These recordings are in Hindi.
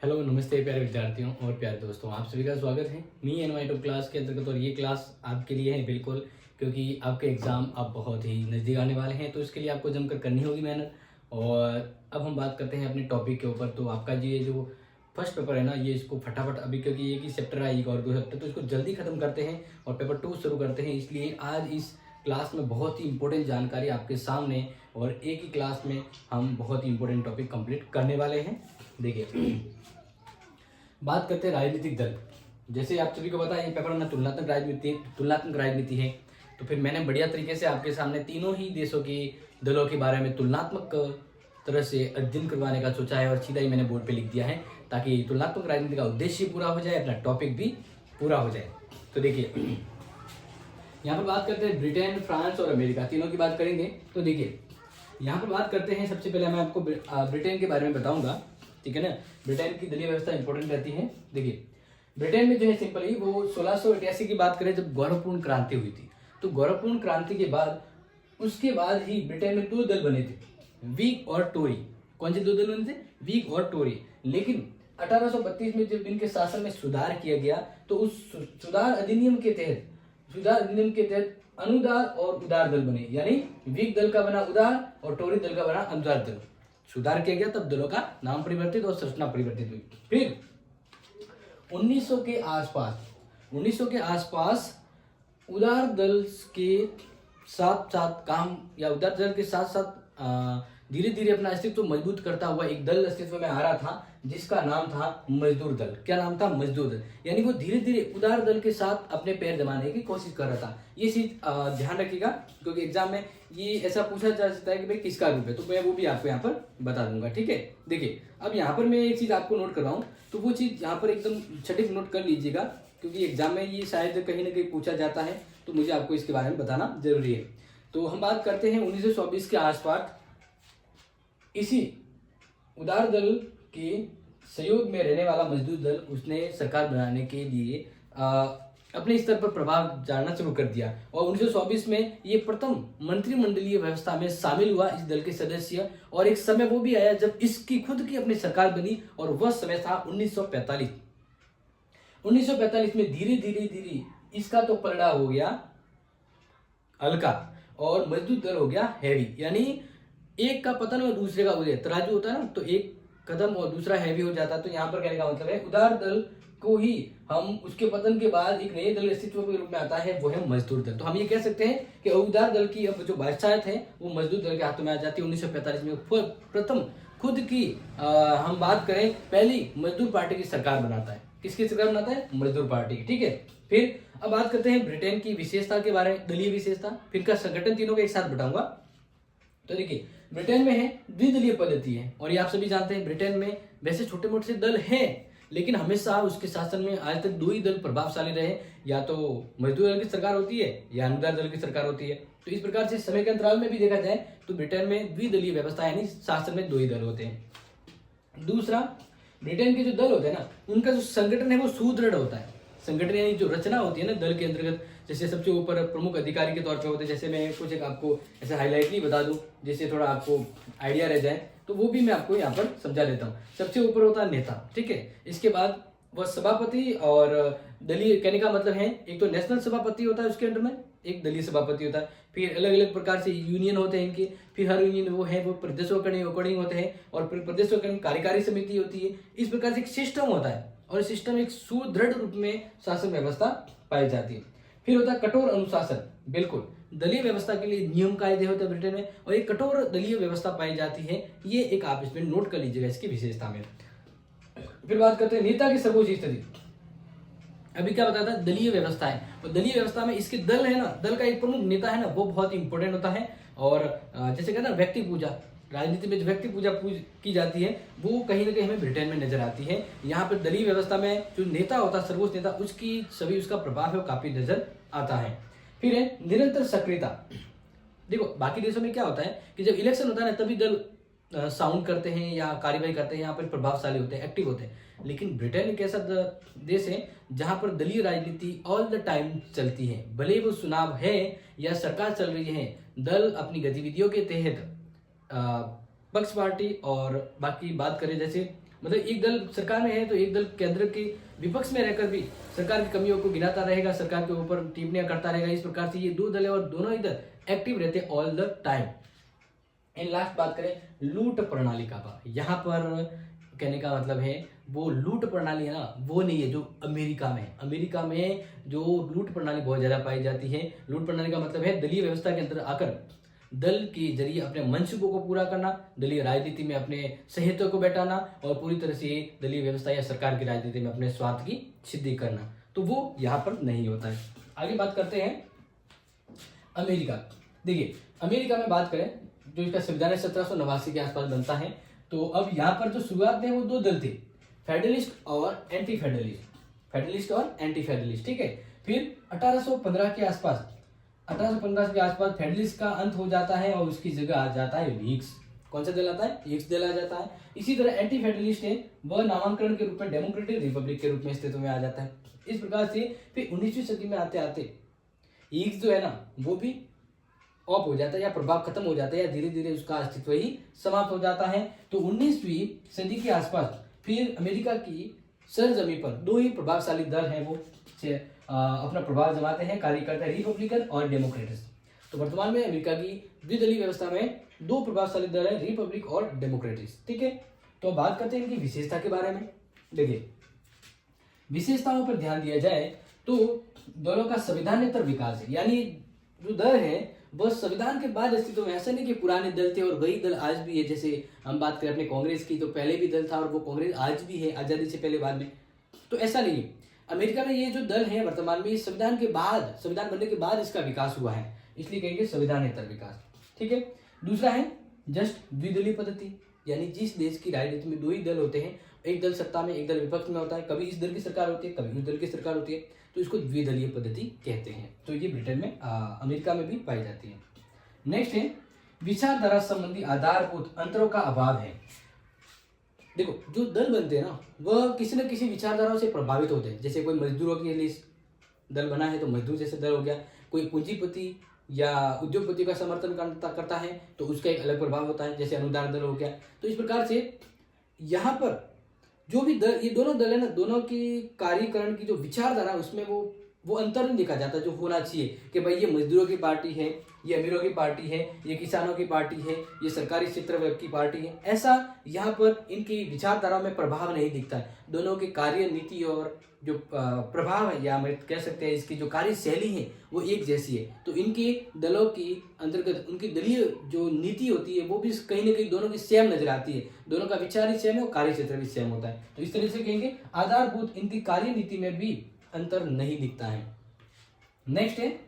हेलो नमस्ते प्यारे विद्यार्थियों और प्यारे दोस्तों, आप सभी का स्वागत है मी एन वाई टू क्लास के अंतर्गत। और ये क्लास आपके लिए है बिल्कुल, क्योंकि आपके एग्ज़ाम अब बहुत ही नज़दीक आने वाले हैं, तो इसके लिए आपको जमकर करनी होगी मेहनत। और अब हम बात करते हैं अपने टॉपिक के ऊपर। तो आपका ये जो फर्स्ट पेपर है ना, ये इसको फटाफट अभी, क्योंकि एक ही चैप्टर है, एक और दो चैप्टर, तो इसको जल्दी ख़त्म करते हैं और पेपर 2 शुरू करते हैं। इसलिए आज इस क्लास में बहुत ही इंपॉर्टेंट जानकारी आपके सामने, और एक ही क्लास में हम बहुत ही इंपॉर्टेंट टॉपिक कंप्लीट करने वाले हैं। देखिए, बात करते हैं राजनीतिक दल। जैसे आप सभी को पता है, ये पेपर में तुलनात्मक राजनीति है। तो फिर मैंने बढ़िया तरीके से आपके सामने तीनों ही देशों के दलों के बारे में तुलनात्मक तरह से अध्ययन करवाने का सोचा है, और सीधा ही मैंने बोर्ड पे लिख दिया है, ताकि तुलनात्मक राजनीति का उद्देश्य पूरा हो जाए, अपना टॉपिक भी पूरा हो जाए। तो देखिए, यहाँ पर बात करते हैं ब्रिटेन, फ्रांस और अमेरिका, तीनों की बात करेंगे। तो देखिए, यहाँ पर बात करते हैं, सबसे पहले मैं आपको ब्रिटेन के बारे में बताऊंगा, ठीक है ना। ब्रिटेन की दलीय व्यवस्था इंपॉर्टेंट रहती है। देखिए, ब्रिटेन में जो है सिंपल ही वो 1688 की बात करें, जब गौरवपूर्ण क्रांति हुई थी। तो गौरवपूर्ण क्रांति के बाद, उसके बाद ही ब्रिटेन में दो दल बने थे, व्हिग और टोरी। कौन से दो दल बने थे? व्हिग और टोरी। लेकिन 1832 में जब इनके शासन में सुधार किया गया, तो उस सुधार अधिनियम के तहत अनुदार और उदार दल बने, यानी व्हिग दल का बना उदार और टोरी दल का बना अनुदार दल। सुधार किया गया, तब दलों का नाम परिवर्तित और संरचना परिवर्तित हुई। फिर 1900 के आसपास उदार दल के साथ साथ काम, या उदार दल के साथ साथ धीरे धीरे अपना अस्तित्व मजबूत करता हुआ एक दल अस्तित्व में आ रहा था, जिसका नाम था मजदूर दल। क्या नाम था? मजदूर दल। यानी वो धीरे धीरे उदार दल के साथ अपने पैर जमाने की कोशिश कर रहा था। ये चीज ध्यान रखिएगा, क्योंकि एग्जाम में ये ऐसा पूछा जा सकता है कि भाई किसका रूप है, तो मैं वो भी आपको यहाँ पर बता दूंगा, ठीक है। देखिए, अब यहाँ पर मैं एक चीज आपको नोट कर रहा हूँ, तो वो चीज यहाँ पर एकदम सटीक नोट कर लीजिएगा, क्योंकि एग्जाम में ये शायद कहीं ना कहीं पूछा जाता है, तो मुझे आपको इसके बारे में बताना जरूरी है। तो हम बात करते हैं 1924 के आसपास, इसी उदार दल के सहयोग में रहने वाला मजदूर दल, उसने सरकार बनाने के लिए अपने स्तर पर प्रभाव जानना शुरू कर दिया, और 1924 में ये प्रथम मंत्रिमंडलीय व्यवस्था में शामिल हुआ इस दल के सदस्य। और एक समय वो भी आया जब इसकी खुद की अपनी सरकार बनी, और वह समय था 1945। 1945 में धीरे धीरे इसका तो पलड़ा हो गया हल्का, और मजदूर दल हो गया हैवी। यानी एक का पतन और दूसरे का उदय, तराजू होता है ना, तो एक कदम और दूसरा हैवी हो जाता है। तो यहाँ पर कहने का मतलब है, उदार दल को ही हम उसके पतन के बाद एक नए दल अस्तित्व के रूप में आता है, वो है मजदूर दल। तो हम ये कह सकते हैं कि उदार दल की अब जो बादशाहत है वो मजदूर दल के हाथों में आ जाती है। 1945 में प्रथम खुद की हम बात करें, पहली मजदूर पार्टी की सरकार बनाता है। किसकी सरकार बनाता है? मजदूर पार्टी की, ठीक है। फिर अब बात करते हैं ब्रिटेन की विशेषता के बारे में, दलीय विशेषता, फिर का संगठन, तीनों को एक साथ बताऊंगा। तो देखिए, ब्रिटेन में है द्विदलीय पद्धति है, और ये आप सभी जानते हैं। ब्रिटेन में वैसे छोटे मोटे से दल हैं, लेकिन हमेशा उसके शासन में आज तक दो ही दल प्रभावशाली रहे, या तो मजदूर दल की सरकार होती है या अनुदार दल की सरकार होती है। तो इस प्रकार से समय के अंतराल में भी देखा जाए तो ब्रिटेन में द्विदलीय व्यवस्था, यानी शासन में दो ही दल होते हैं। दूसरा, ब्रिटेन के जो दल होते हैं ना, उनका जो संगठन है वो सुदृढ़ होता है। संगठन यानी जो रचना होती है ना दल के अंतर्गत, जैसे सबसे ऊपर प्रमुख अधिकारी के तौर पे होते हैं। जैसे मैं कुछ एक आपको ऐसे हाईलाइटली बता दूं, जिससे थोड़ा आपको आइडिया रह जाए, तो वो भी मैं आपको यहाँ पर समझा देता हूँ। सबसे ऊपर होता है नेता, ठीक है। इसके बाद वह सभापति और दलीय, कहने का मतलब है, एक तो नेशनल सभापति होता है, उसके अंडर में एक दलीय सभापति होता है। फिर अलग अलग प्रकार से यूनियन होते हैं इनके, फिर हर यूनियन वो प्रदेशों के अकॉर्डिंग होते हैं, और फिर प्रदेशों के कार्यकारी समिति होती है। इस प्रकार से एक सिस्टम होता है, और सिस्टम एक सुदृढ़ रूप में शासन व्यवस्था पाई जाती है। फिर होता है कठोर अनुशासन। बिल्कुल, दलीय व्यवस्था के लिए नियम कायदे होते हैं ब्रिटेन में, और एक कठोर दलीय व्यवस्था पाई जाती है। ये एक आप इसमें नोट कर लीजिएगा इसकी विशेषता में। फिर बात करते हैं नेता की सर्वोच्च स्थिति। अभी क्या बताया था? दलीय व्यवस्था है, और दलीय व्यवस्था में इसके दल है ना, दल का एक प्रमुख नेता है ना, वो बहुत इंपॉर्टेंट होता है। और जैसे कहते हैं व्यक्ति पूजा, राजनीति में जो व्यक्ति पूजा की जाती है, वो कहीं ना कहीं हमें ब्रिटेन में नजर आती है। यहाँ पर दलीय व्यवस्था में जो नेता होता है, सर्वोच्च नेता, उसकी सभी उसका प्रभाव है वो काफी नजर आता है। फिर है निरंतर सक्रियता। देखो, बाकी देशों में क्या होता है कि जब इलेक्शन होता है ना, तभी दल साउंड करते हैं या कार्यवाही करते हैं, यहाँ पर प्रभावशाली होते हैं, एक्टिव होते हैं। लेकिन ब्रिटेन एक ऐसा देश है जहां पर दलीय राजनीति ऑल द टाइम चलती है, भले वो चुनाव है या सरकार चल रही है, दल अपनी गतिविधियों के तहत पक्ष पार्टी और बाकी बात करें जैसे मतलब एक दल सरकार में है तो एक दल केंद्र के विपक्ष में रहकर भी सरकार की कमियों को गिनाता रहेगा, सरकार के ऊपर टिप्पणियां करता रहेगा। इस प्रकार से ये दो दल है और दोनों ही दल एक्टिव रहते हैं all the time. And last बात करें लूट प्रणाली का, यहाँ पर कहने का मतलब है वो लूट प्रणाली है ना, वो नहीं है जो अमेरिका में है। अमेरिका में जो लूट प्रणाली बहुत ज्यादा पाई जाती है। लूट प्रणाली का मतलब है दलीय व्यवस्था के अंदर आकर दल के जरिए अपने मंसूबों को पूरा करना, दलीय राजनीति में अपने सहितों को बैठाना और पूरी तरह से दलीय व्यवस्था या सरकार की राजनीति में अपने स्वार्थ की सिद्धि करना, तो वो यहाँ पर नहीं होता है। आगे बात करते हैं अमेरिका। देखिए अमेरिका में बात करें जो इसका संविधान 1789 के आसपास बनता है। तो अब यहाँ पर जो शुरुआत में वो दो दल थे, फेडरलिस्ट और एंटी फेडरलिस्ट, फेडरलिस्ट और एंटी फेडरलिस्ट, ठीक है। फिर 1815 के आसपास, 1815 के आसपास फेडरलिस्ट का अंत हो जाता है और उसकी जगह आ जाता है व्हिग्स। कौन सा दल आता है? व्हिग्स दल आ जाता है। इसी तरह एंटी फेडरलिस्ट है वह नामांकन के रूप में डेमोक्रेटिक रिपब्लिक के रूप में अस्तित्व में आ जाता है। इस प्रकार से फिर 19वीं सदी में आते आते व्हिग्स जो है ना वो भी ऑफ हो जाता है या प्रभाव खत्म हो जाता है या धीरे धीरे उसका अस्तित्व ही समाप्त हो जाता है। तो 19वीं सदी के आसपास फिर अमेरिका की सरजमी पर दो ही प्रभावशाली दल हैं, वो अपना प्रभाव जमाते हैं, कार्य करते हैं, रिपब्लिकन और डेमोक्रेट्स। तो वर्तमान में अमेरिका की द्विदलीय व्यवस्था में दो प्रभावशाली दल है, रिपब्लिक और डेमोक्रेट्स, ठीक है। तो बात करते हैं इनकी विशेषता के बारे में। देखिए विशेषताओं पर ध्यान दिया जाए तो दोनों का संविधानेतर विकास है, यानी जो दल है वह संविधान के बाद अस्तित्व में, ऐसा नहीं कि पुराने दल थे और वही दल आज भी है। जैसे हम बात करें अपने कांग्रेस की तो पहले भी दल था और वो कांग्रेस आज भी है, आजादी से पहले बाद में, तो ऐसा नहीं है। अमेरिका में ये जो दल है वर्तमान में संविधान के बाद, संविधान बनने के बाद इसका विकास हुआ है, इसलिए कहेंगे संविधानेतर विकास, ठीक है। दूसरा है जस्ट द्विदलीय पद्धति, यानी जिस देश की राजनीति में दो ही दल होते हैं, एक दल सत्ता में एक दल विपक्ष में होता है, कभी इस दल की सरकार होती है कभी उस दल की सरकार होती है, तो इसको द्विदलीय पद्धति कहते हैं। तो ये ब्रिटेन में अमेरिका में भी पाई जाती है। नेक्स्ट है विचारधारा संबंधी आधारभूत अंतरों का अभाव है। देखो जो दल बनते हैं ना वह किसी न किसी विचारधाराओं से प्रभावित होते हैं। जैसे कोई मजदूरों के लिए दल बना है तो मजदूर जैसे दल हो गया, कोई पूंजीपति या उद्योगपति का समर्थन करता है तो उसका एक अलग प्रभाव होता है, जैसे अनुदान दल हो गया। तो इस प्रकार से यहाँ पर जो भी दल, ये दोनों दल है ना, दोनों की कार्यकरण की जो विचारधारा उसमें वो अंतर नहीं देखा जाता जो होना चाहिए कि भाई ये मजदूरों की पार्टी है, ये अमीरों की पार्टी है, ये किसानों की पार्टी है, ये सरकारी क्षेत्र की पार्टी है। ऐसा यहाँ पर इनकी विचारधारा में प्रभाव नहीं दिखता है। दोनों की कार्य नीति और जो प्रभाव है या मैं कह सकते हैं इसकी जो कार्यशैली है वो एक जैसी है। तो इनके दलों की अंतर्गत उनकी दलीय जो नीति होती है वो भी कहीं ना कहीं दोनों की सेम नजर आती है, दोनों का विचार ही सेम है और कार्य क्षेत्र भी सेम होता है। तो इस तरह से कहेंगे आधारभूत इनकी कार्य नीति में भी अंतर नहीं दिखता है। नेक्स्ट है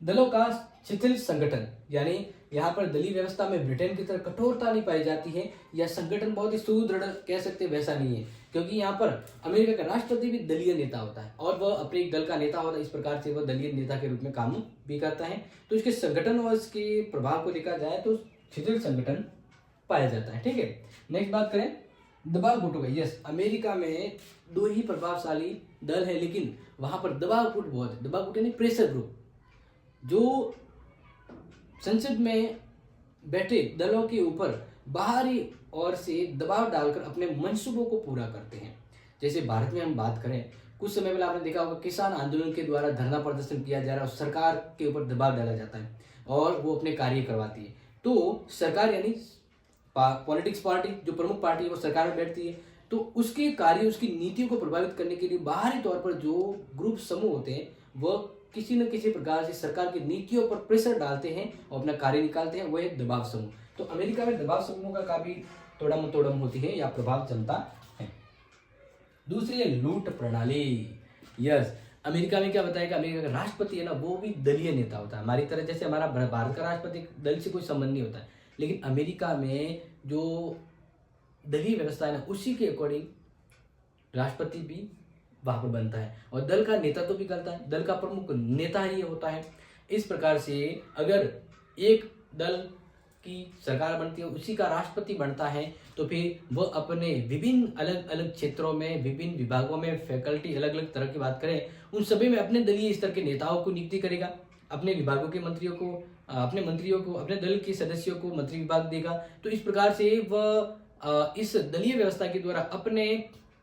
दलों का शिथिल संगठन, यानी यहाँ पर दलीय व्यवस्था में ब्रिटेन की तरह कठोरता नहीं पाई जाती है या संगठन बहुत ही सुदृढ़ कह सकते हैं वैसा नहीं है, क्योंकि यहाँ पर अमेरिका का राष्ट्रपति भी दलीय नेता होता है और वह अपने एक दल का नेता होता है। इस प्रकार से वह दलीय नेता के रूप में काम भी करता है। तो इसके संगठन और इसके प्रभाव को देखा जाए तो शिथिल संगठन पाया जाता है, ठीक है। नेक्स्ट बात करें दबाव गुटों का। यस, अमेरिका में दो ही प्रभावशाली दल है लेकिन वहां पर दबाव गुट बहुत है। दबाव गुट यानी प्रेशर ग्रुप, जो संसद में बैठे दलों के ऊपर बाहरी ओर से दबाव डालकर अपने मंसूबों को पूरा करते हैं। जैसे भारत में हम बात करें, कुछ समय पहले आपने देखा होगा किसान आंदोलन के द्वारा धरना प्रदर्शन किया जा रहा है और सरकार के ऊपर दबाव डाला जाता है और वो अपने कार्य करवाती है। तो सरकार यानी पॉलिटिक्स पार्टी जो प्रमुख पार्टी है वो सरकार में बैठती है, तो उसके कार्य उसकी नीतियों को प्रभावित करने के लिए बाहरी तौर पर जो ग्रुप समूह होते हैं वह किसी न किसी प्रकार से सरकार की नीतियों पर प्रेशर डालते हैं और अपना कार्य निकालते हैं, वह है दबाव समूह। तो अमेरिका में दबाव समूहों का काफी तोड़म तोड़म होती है या प्रभाव जमता है। दूसरी है लूट प्रणाली। यस, अमेरिका में क्या बताया कि अमेरिका का राष्ट्रपति है ना वो भी दलीय नेता होता है। हमारी तरह जैसे हमारा भारत का राष्ट्रपति दल से कोई संबंध नहीं होता है, लेकिन अमेरिका में जो दलीय व्यवस्था है ना उसी के अकॉर्डिंग राष्ट्रपति भी वहां पर बनता है और दल का नेतृत्व भी करता है, दल का प्रमुख नेता ही होता है। इस प्रकार से अगर एक दल की सरकार बनती है उसी का राष्ट्रपति बनता है तो फिर वह अपने विभिन्न अलग अलग क्षेत्रों में विभिन्न विभागों में फैकल्टी अलग अलग तरह की बात करें उन सभी में अपने दलीय स्तर के नेताओं को नियुक्ति करेगा, अपने विभागों के मंत्रियों को, अपने मंत्रियों को, अपने दल के सदस्यों को मंत्री विभाग देगा। तो इस प्रकार से वह इस दलीय व्यवस्था के द्वारा अपने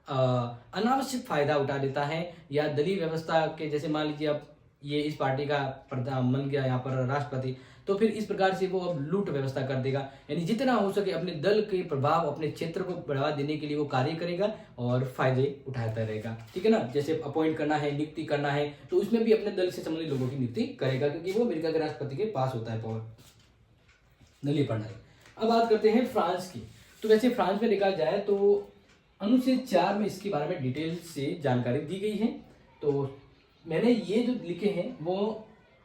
अनावश्यक फायदा उठा लेता है, या दलीय व्यवस्था के जैसे मान लीजिए अब ये इस पार्टी का प्रधान बन गया यहाँ पर राष्ट्रपति, तो फिर इस प्रकार से वो अब लूट व्यवस्था कर देगा। यानी जितना हो सके अपने दल के प्रभाव अपने क्षेत्र को बढ़ावा देने के लिए वो कार्य करेगा और फायदे उठाता रहेगा। ठीक है ना, जैसे अपॉइंट करना है, नियुक्ति करना है, तो उसमें भी अपने दल से संबंधित लोगों की नियुक्ति करेगा, क्योंकि वो अमेरिका के राष्ट्रपति के पास होता है पावर, दलीय प्रणाली। अब बात करते हैं फ्रांस की। तो वैसे फ्रांस में देखा जाए तो अनुच्छेद 4 में इसके बारे में डिटेल से जानकारी दी गई है। तो मैंने ये जो लिखे हैं वो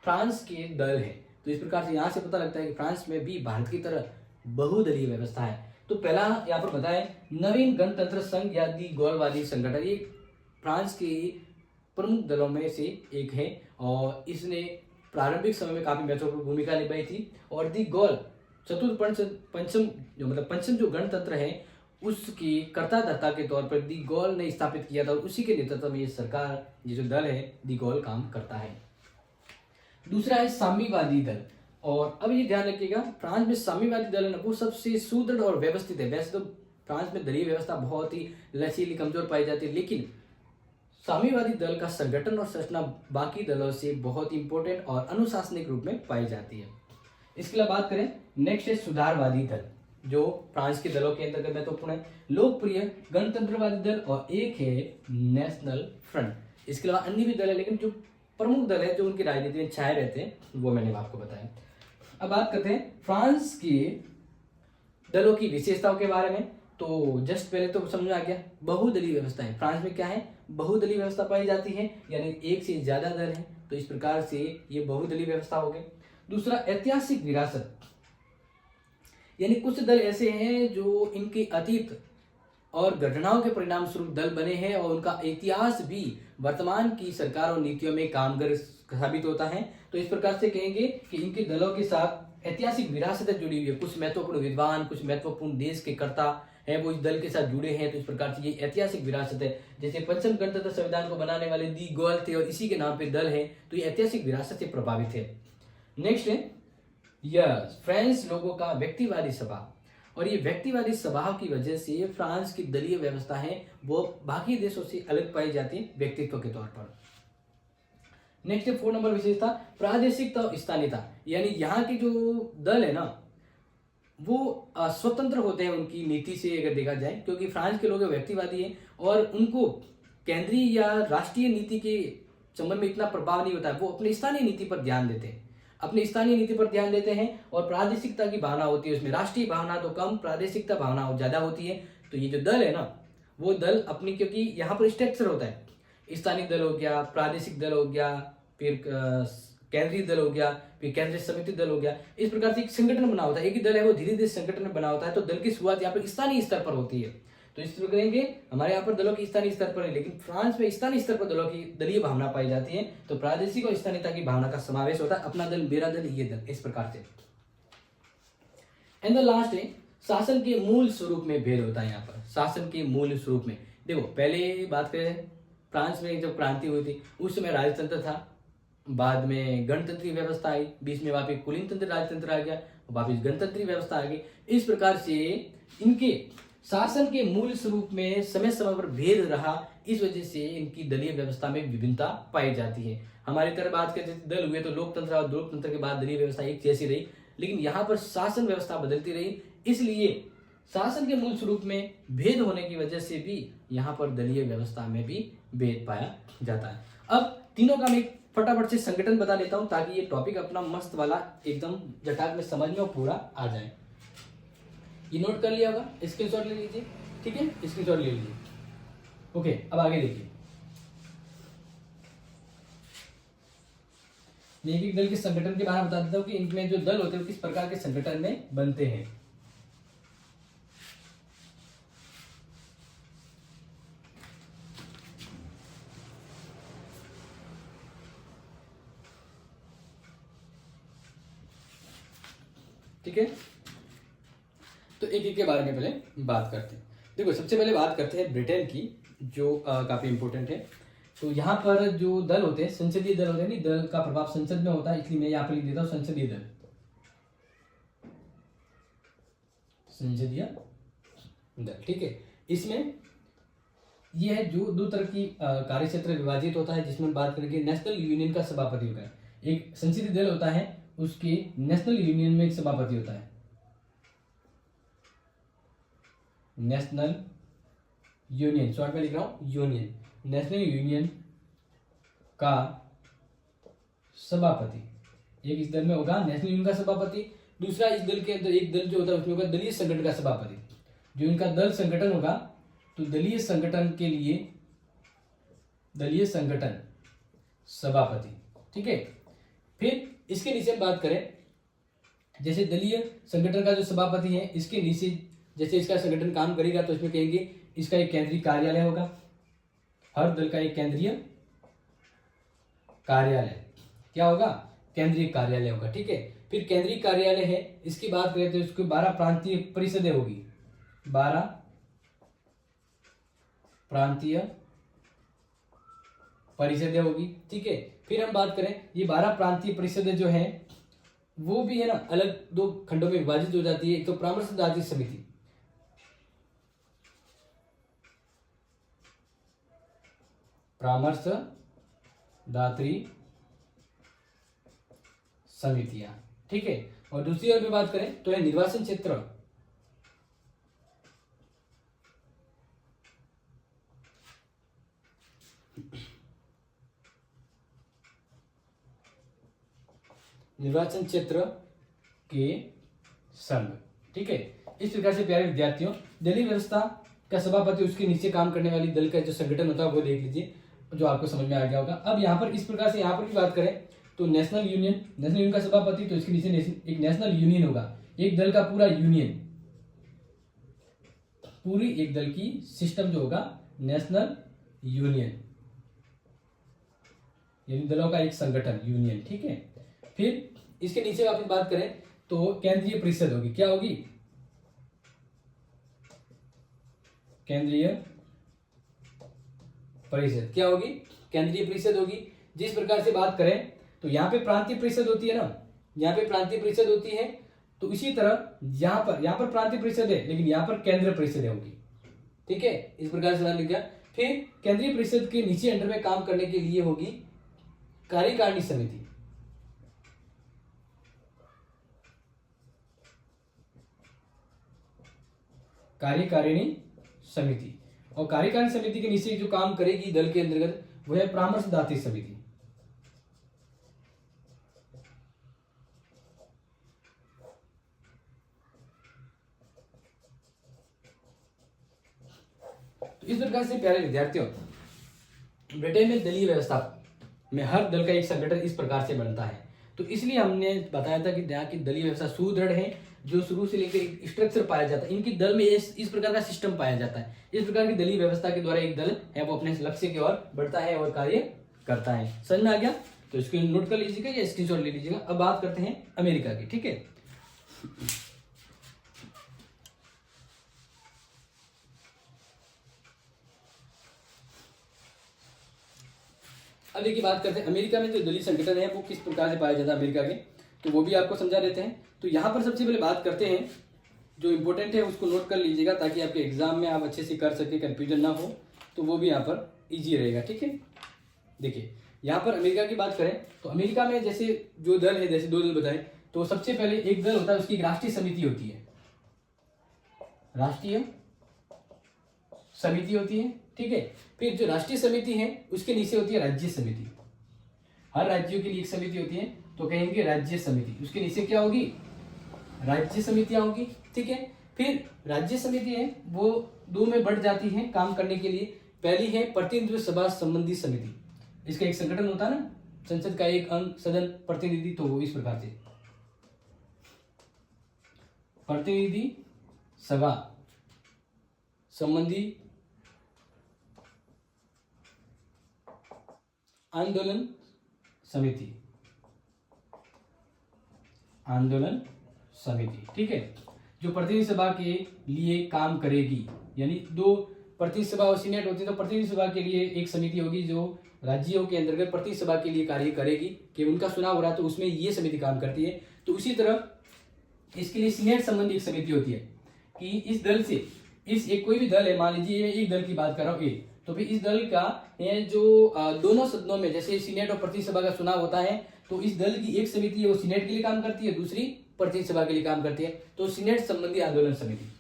फ्रांस के दल हैं। तो इस प्रकार से यहाँ से पता लगता है कि फ्रांस में भी भारत की तरह बहुदलीय व्यवस्था है। तो पहला यहाँ पर बताएं, नवीन गणतंत्र संघ या दी गॉलवादी संगठन, ये फ्रांस के प्रमुख दलों में से एक है और इसने प्रारंभिक समय में काफी महत्वपूर्ण भूमिका निभाई थी। और दी गॉल चतुर्थ पंचम जो गणतंत्र है उसकी कर्ता धर्ता के तौर पर दी गॉल ने स्थापित किया था और उसी के नेतृत्व में ये सरकार, ये जो दल है दी गॉल काम करता है। दूसरा है साम्यवादी दल। और अब ये ध्यान रखिएगा, फ्रांस में साम्यवादी दल है ना वो सबसे सुदृढ़ और व्यवस्थित है। वैसे तो फ्रांस में दलीय व्यवस्था बहुत ही लचीली कमजोर पाई जाती है, लेकिन साम्यवादी दल का संगठन और संरचना बाकी दलों से बहुत इंपॉर्टेंट और अनुशासनिक रूप में पाई जाती है। इसके अलावा बात करें, नेक्स्ट है सुधारवादी दल, जो फ्रांस के दलों के अंतर्गत महत्वपूर्ण है। लोकप्रिय गणतंत्रवादी दल और एक है नेशनल फ्रंट। इसके अलावा अन्य भी दल है, लेकिन जो प्रमुख दल है जो उनकी राजनीति में छाए रहते हैं वो मैंने आपको बताया। अब बात करते हैं फ्रांस के दलों की विशेषताओं के बारे में। तो जस्ट पहले तो समझ आ गया, बहुदलीय व्यवस्था है फ्रांस में। क्या है, बहुदलीय व्यवस्था पाई जाती है, यानी एक से ज्यादा दल है, तो इस प्रकार से ये बहुदलीय व्यवस्था हो गई। दूसरा, ऐतिहासिक विरासत, यानी कुछ दल ऐसे हैं जो इनके अतीत और घटनाओं के परिणाम स्वरूप दल बने हैं और उनका इतिहास भी वर्तमान की सरकार और नीतियों में कामगार साबित होता है। तो इस प्रकार से कहेंगे कि इनके दलों के साथ ऐतिहासिक विरासत जुड़ी हुई है। कुछ महत्वपूर्ण विद्वान, कुछ महत्वपूर्ण देश के कर्ता है वो इस दल के साथ जुड़े हैं, तो इस प्रकार से ये ऐतिहासिक विरासत है। जैसे पंचम गणतंत्र संविधान को बनाने वाले दी गॉल थे और इसी के नाम पे दल है, तो ये ऐतिहासिक विरासत से प्रभावित है। नेक्स्ट है फ्रेंच लोगों का व्यक्तिवादी स्वभाव, और ये व्यक्तिवादी स्वभाव की वजह से फ्रांस की दलीय व्यवस्था है वो बाकी देशों से अलग पाई जाती है व्यक्तित्व के तौर पर। नेक्स्ट है 4 नंबर विशेषता, प्रादेशिकता और स्थानीयता, यानी यहाँ के जो दल है ना वो स्वतंत्र होते हैं उनकी नीति से अगर देखा जाए, क्योंकि फ्रांस के लोग व्यक्तिवादी हैं और उनको केंद्रीय या राष्ट्रीय नीति के संबंध में इतना प्रभाव नहीं होता है। वो अपनी स्थानीय नीति पर ध्यान देते हैं, अपनी स्थानीय नीति पर ध्यान देते हैं और प्रादेशिकता की भावना होती है उसमें। राष्ट्रीय भावना तो कम, प्रादेशिकता भावना ज्यादा होती है। तो ये जो दल है ना वो दल अपनी, क्योंकि यहाँ पर स्ट्रक्चर होता है, स्थानीय दल हो गया, प्रादेशिक दल हो गया, फिर केंद्रीय दल हो गया, फिर केंद्रीय समिति दल हो गया। इस प्रकार से एक संगठन बना होता है। एक ही दल है वो धीरे धीरे संगठन में बना होता है। तो दल की शुरुआत यहाँ पर स्थानीय स्तर पर होती है। तो इस प्रकार करेंगे हमारे यहाँ पर दलों की स्थानीय स्तर पर है, लेकिन फ्रांस में स्थानीय स्तर पर दलों की दलीय भावना पाई जाती है। तो प्रादेशिक और स्थानीयता की भावना का समावेश होता है, अपना दल, मेरा दल, ये दल, इस प्रकार से। एंड द लास्ट है शासन के मूल स्वरूप में भेद होता है। यहाँ पर शासन के मूल स्वरूप में देखो, पहले बात करें फ्रांस में जब क्रांति हुई थी उस समय राजतंत्र था, बाद में गणतंत्रीय व्यवस्था आई, बीच में वापिस कुलीन तंत्र राजतंत्र आ गया, वापिस गणतंत्रीय व्यवस्था आ गई। इस प्रकार से इनके शासन के मूल स्वरूप में समय समय पर भेद रहा, इस वजह से इनकी दलीय व्यवस्था में विभिन्नता पाई जाती है। हमारी तरह बात करते दल हुए तो लोकतंत्र और लोकतंत्र के बाद दलीय व्यवस्था एक जैसी रही, लेकिन यहाँ पर शासन व्यवस्था बदलती रही। इसलिए शासन के मूल स्वरूप में भेद होने की वजह से भी यहाँ पर दलीय व्यवस्था में भी भेद पाया जाता है। अब तीनों का मैं फटाफट से संगठन बता देता हूं ताकि ये टॉपिक अपना मस्त वाला एकदम जटाक में समझ में और पूरा आ जाए। ये नोट कर लिया होगा, स्क्रीनशॉट ले लीजिए, ठीक है, स्क्रीनशॉट ले लीजिए। ओके, अब आगे देखिए। एक एक दल के संगठन के बारे में बता देता हूँ कि इनमें जो दल होते हैं किस प्रकार के संगठन में बनते हैं। ठीक है, तो एक एक के बारे में पहले बात करते हैं। देखो, सबसे पहले बात करते हैं ब्रिटेन की, जो काफी इंपॉर्टेंट है। तो यहाँ पर जो दल होते हैं, संसदीय दल होते हैं, नहीं, दल का प्रभाव संसद में होता है, इसलिए मैं यहाँ पर लिख देता हूँ संसदीय दल। संसदीय दल। ठीक है, इसमें ये है जो दो तरह की कार्य क्षेत्र विभाजित होता है, जिसमें बात करेंगे नेशनल यूनियन का सभापति होता है। एक संसदीय दल होता है, उसके नेशनल यूनियन में एक सभापति होता है, नेशनल यूनियन, शॉर्ट में लिख रहा हूं यूनियन, नेशनल यूनियन का सभापति एक इस दल में होगा, नेशनल यूनियन का सभापति। दूसरा, इस दल के अंदर एक दल जो होता है उसमें होगा दलीय संगठन का सभापति। जो इनका दल संगठन होगा, तो दलीय संगठन के लिए दलीय संगठन सभापति। ठीक है, फिर इसके नीचे हम बात करें, जैसे दलीय संगठन का जो सभापति है, इसके नीचे जैसे इसका संगठन काम करेगा तो इसमें कहेंगे इसका एक केंद्रीय कार्यालय होगा, हर दल का एक केंद्रीय कार्यालय क्या होगा, केंद्रीय कार्यालय होगा। ठीक है, फिर केंद्रीय कार्यालय है, इसकी बात करें तो इसको 12 प्रांतीय परिषदें होगी, 12 प्रांतीय परिषदें होगी। ठीक है, फिर हम बात करें ये 12 प्रांतीय परिषदें जो हैं वो भी है ना अलग दो खंडों में विभाजित हो जाती है। एक तो परामर्शदात्री समिति, परामर्शदात्री समितियां। ठीक है, और दूसरी ओर भी बात करें तो है निर्वाचन क्षेत्र, निर्वाचन क्षेत्र के संघ। ठीक है, इस प्रकार से प्यारे विद्यार्थियों, दलीय व्यवस्था का सभापति, उसके नीचे काम करने वाली दल का जो संगठन होता है वो देख लीजिए, जो आपको समझ में आ गया होगा। अब यहाँ पर इस प्रकार से यहाँ पर भी बात करें तो नेशनल यूनियन का सभापति, तो इसके नीचे एक नेशनल यूनियन होगा, एक दल का पूरा यूनियन, पूरी एक दल की सिस्टम जो होगा नेशनल यूनियन, यानी दलों का एक संगठन यूनियन। ठीक है, फिर इसके नीचे वापस बात करें तो केंद्रीय परिषद होगी, क्या होगी, केंद्रीय परिषद क्या होगी, केंद्रीय परिषद होगी। जिस प्रकार से बात करें तो यहाँ पे प्रांतीय परिषद होती है ना, यहाँ पे प्रांतीय परिषद होती है, तो इसी तरह यहाँ पर प्रांतीय परिषद है, लेकिन यहाँ पर केंद्रीय परिषद होगी। ठीक है, इस प्रकार से लिख गया। फिर केंद्रीय परिषद के नीचे अंडर में काम करने के लिए होगी कार्यकारिणी समिति, कार्यकारिणी समिति, और कार्यकारिणी समिति के नीचे जो काम करेगी दल के अंतर्गत वो है परामर्शदात्री समिति। तो इस प्रकार से प्यारे विद्यार्थियों, ब्रिटेन में दलीय व्यवस्था में हर दल का एक संगठन इस प्रकार से बनता है। तो इसलिए हमने बताया था कि यहाँ की दलीय व्यवस्था सुदृढ़ है, जो शुरू से लेकर स्ट्रक्चर पाया जाता है, इनकी दल में इस प्रकार का सिस्टम पाया जाता है। इस प्रकार की दलीय व्यवस्था के द्वारा एक दल है वो अपने लक्ष्य की ओर बढ़ता है और कार्य करता है। समझ में आ गया? तो इसको नोट कर लीजिएगा या स्क्रीनशॉट ले लीजिएगा। अब बात करते हैं अमेरिका की। ठीक है, अब देखिए बात करते हैं अमेरिका में जो दलीय संगठन है वो किस प्रकार से पाया जाता है अमेरिका के, तो वो भी आपको समझा देते हैं। तो यहाँ पर सबसे पहले बात करते हैं, जो इम्पोर्टेंट है उसको नोट कर लीजिएगा ताकि आपके एग्जाम में आप अच्छे से कर सके, कंफ्यूजन ना हो, तो वो भी यहाँ पर ईजी रहेगा। ठीक है, देखिए यहाँ पर अमेरिका की बात करें तो अमेरिका में जैसे जो दल है, जैसे दो दल बताए, तो सबसे पहले एक दल होता है, उसकी राष्ट्रीय समिति होती है, राष्ट्रीय समिति होती है। ठीक है, फिर जो राष्ट्रीय समिति है उसके नीचे होती है राज्य समिति। हर राज्यों के लिए एक समिति होती है, तो कहेंगे राज्य समिति। उसके नीचे क्या होगी? राज्य समितियां होगी। ठीक है, फिर राज्य समिति है वो दो में बढ़ जाती है काम करने के लिए। पहली है प्रतिनिधित्व सभा संबंधी समिति, इसका एक संगठन होता है ना, संसद का एक अंग सदन प्रतिनिधि, तो वो इस प्रकार से प्रतिनिधि सभा संबंधी आंदोलन समिति, आंदोलन समिति। ठीक है, जो प्रतिनिधि सभा के लिए काम करेगी, यानी दो प्रतिनिधि सभा और सीनेट होती है, तो प्रतिनिधि सभा के लिए एक समिति होगी जो राज्यों के अंतर्गत प्रतिनिधि सभा के लिए कार्य करेगी कि उनका चुनाव हो रहा है तो उसमें ये समिति काम करती है। तो उसी तरह इसके लिए सीनेट संबंधी एक समिति होती है कि इस दल से इस एक कोई भी दल है, मान लीजिए मैं एक दल की बात कर रहा हूँ ए, तो फिर इस दल का ये जो दोनों सदनों में जैसे सीनेट और प्रतिनिधि सभा का चुनाव होता है, तो इस दल की एक समिति है वो सीनेट के लिए काम करती है, दूसरी प्रतिनिधि सभा के लिए काम करती है। तो सीनेट संबंधी आंदोलन समिति,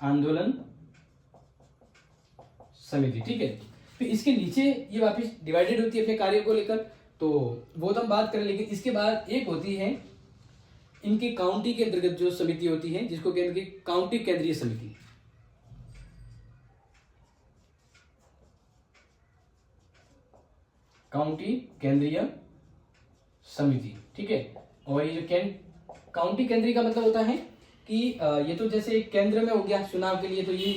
आंदोलन समिति, ठीक है। फिर इसके नीचे ये वापस डिवाइडेड होती है अपने कार्य को लेकर, तो वो तो हम बात करें। लेकिन इसके बाद एक होती है इनके काउंटी के अंतर्गत जो समिति होती है, जिसको कहते हैं काउंटी केंद्रीय समिति, काउंटी केंद्रीय समिति, ठीक है। और ये जो काउंटी केंद्रीय का मतलब होता है कि ये तो जैसे केंद्र में हो गया चुनाव के लिए, तो ये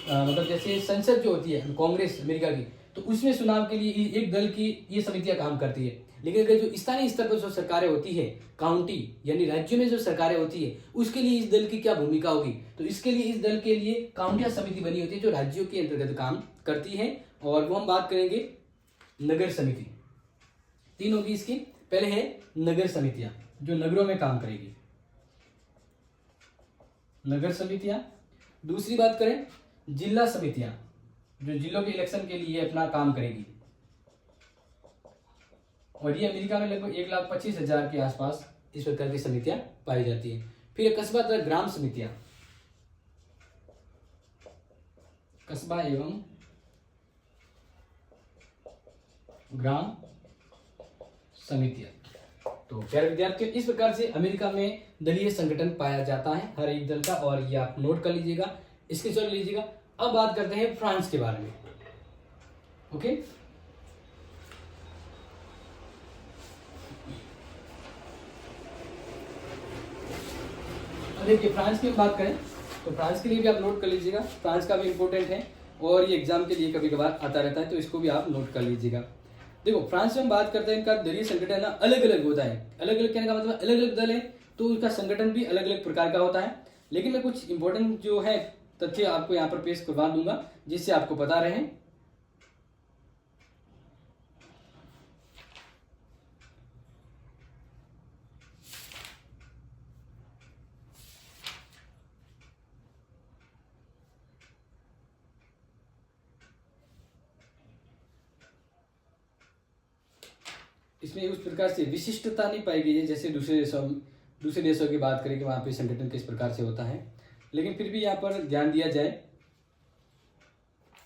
मतलब जैसे संसद जो होती है कांग्रेस अमेरिका की, तो उसमें चुनाव के लिए एक दल की ये समितियां काम करती है। लेकिन अगर जो स्थानीय स्तर पर जो सरकारें होती है, काउंटी यानी राज्यों में जो सरकारें होती है, उसके लिए इस दल की क्या भूमिका होगी, तो इसके लिए इस दल के लिए काउंटिया समिति बनी होती है जो राज्यों के अंतर्गत काम करती है। और वो हम बात करेंगे नगर समिति, तीन होगी इसकी। पहले है नगर समितियां जो नगरों में काम करेगी, नगर समितियां। दूसरी बात करें जिला समितियां जो जिलों के इलेक्शन के लिए अपना काम करेगी, और ये अमेरिका में लगभग 1,25,000 के आसपास इस प्रकार की समितियां पाई जाती है। फिर कस्बा तथा ग्राम समितियां, कस्बा एवं ग्राम समितियां। तो प्यारे विद्यार्थियों, इस प्रकार से अमेरिका में दलीय संगठन पाया जाता है हर एक दल का, और ये आप नोट कर लीजिएगा, स्क्रीनशॉट लीजिएगा। अब बात करते हैं फ्रांस के बारे में। ओके, देखिए फ्रांस की बात करें तो फ्रांस के लिए भी आप नोट कर लीजिएगा, फ्रांस का भी इंपॉर्टेंट है और ये एग्जाम के लिए कभी कभार आता रहता है, तो इसको भी आप नोट कर लीजिएगा। देखो फ्रांस में हम बात करते हैं, इनका दलीय संगठन ना अलग अलग होता है। अलग अलग कहने का मतलब अलग अलग दल है, तो उसका संगठन भी अलग अलग प्रकार का होता है। लेकिन मैं कुछ इंपॉर्टेंट जो है तथ्य आपको यहाँ पर पेश करवा दूंगा, जिससे आपको पता रहे। इसमें उस प्रकार से विशिष्टता नहीं पाई गई है जैसे दूसरे देशों की बात करें कि वहाँ पे संगठन किस प्रकार से होता है। लेकिन फिर भी यहाँ पर ध्यान दिया जाए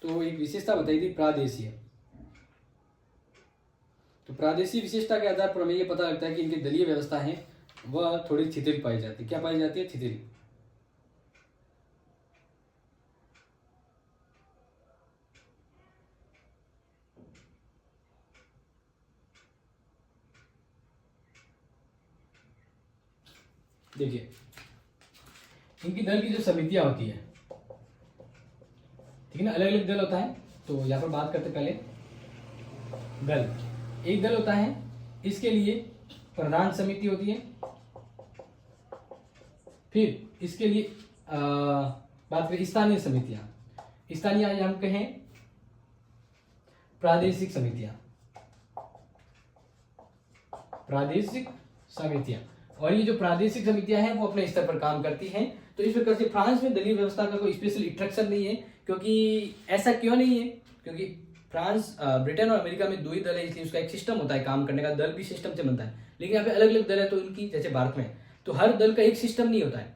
तो एक विशेषता बताई थी प्रादेशीय। तो प्रादेशिक विशेषता के आधार पर हमें ये पता लगता है कि इनकी दलीय व्यवस्था है वह थोड़ी शिथिल पाई जाती है। क्या पाई जाती है? शिथिल। देखिए इनकी दल की जो समितियां होती है, ठीक है ना, अलग अलग दल होता है। तो यहाँ पर बात करते पहले दल। एक दल होता है, इसके लिए प्रधान समिति होती है। फिर इसके लिए बात करें स्थानीय समितियां, स्थानीय हम कहें प्रादेशिक समितियां, प्रादेशिक समितियां। और ये जो प्रादेशिक समितियां हैं वो अपने स्तर पर काम करती हैं। तो इस प्रकार से फ्रांस में दलीय व्यवस्था का कोई स्पेशल इंस्ट्रक्शन नहीं है। क्योंकि ऐसा क्यों नहीं है? क्योंकि फ्रांस ब्रिटेन और अमेरिका में दो ही दल है, इसलिए उसका एक सिस्टम होता है काम करने का, दल भी सिस्टम से बनता है। लेकिन यहाँ पे अलग अलग दल है, तो उनकी जैसे भारत में तो हर दल का एक सिस्टम नहीं होता है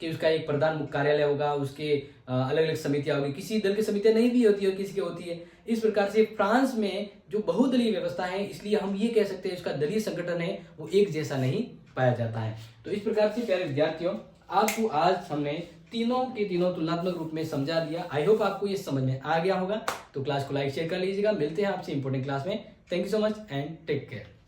कि उसका एक प्रधान मुख्य कार्यालय होगा, उसके अलग अलग समितियां होगी। किसी दल की समितियां नहीं भी होती है, किसी की होती है। इस प्रकार से फ्रांस में जो बहुदलीय व्यवस्था है, इसलिए हम ये कह सकते हैं इसका दलीय संगठन है वो एक जैसा नहीं पाया जाता है। तो इस प्रकार से प्यारे विद्यार्थियों, आपको आज हमने तीनों के तीनों तुलनात्मक रूप में समझा दिया। आई होप आपको ये समझ में आ गया होगा। तो क्लास को लाइक शेयर कर लीजिएगा। मिलते हैं आपसे इंपॉर्टेंट क्लास में। Thank you so much and take care.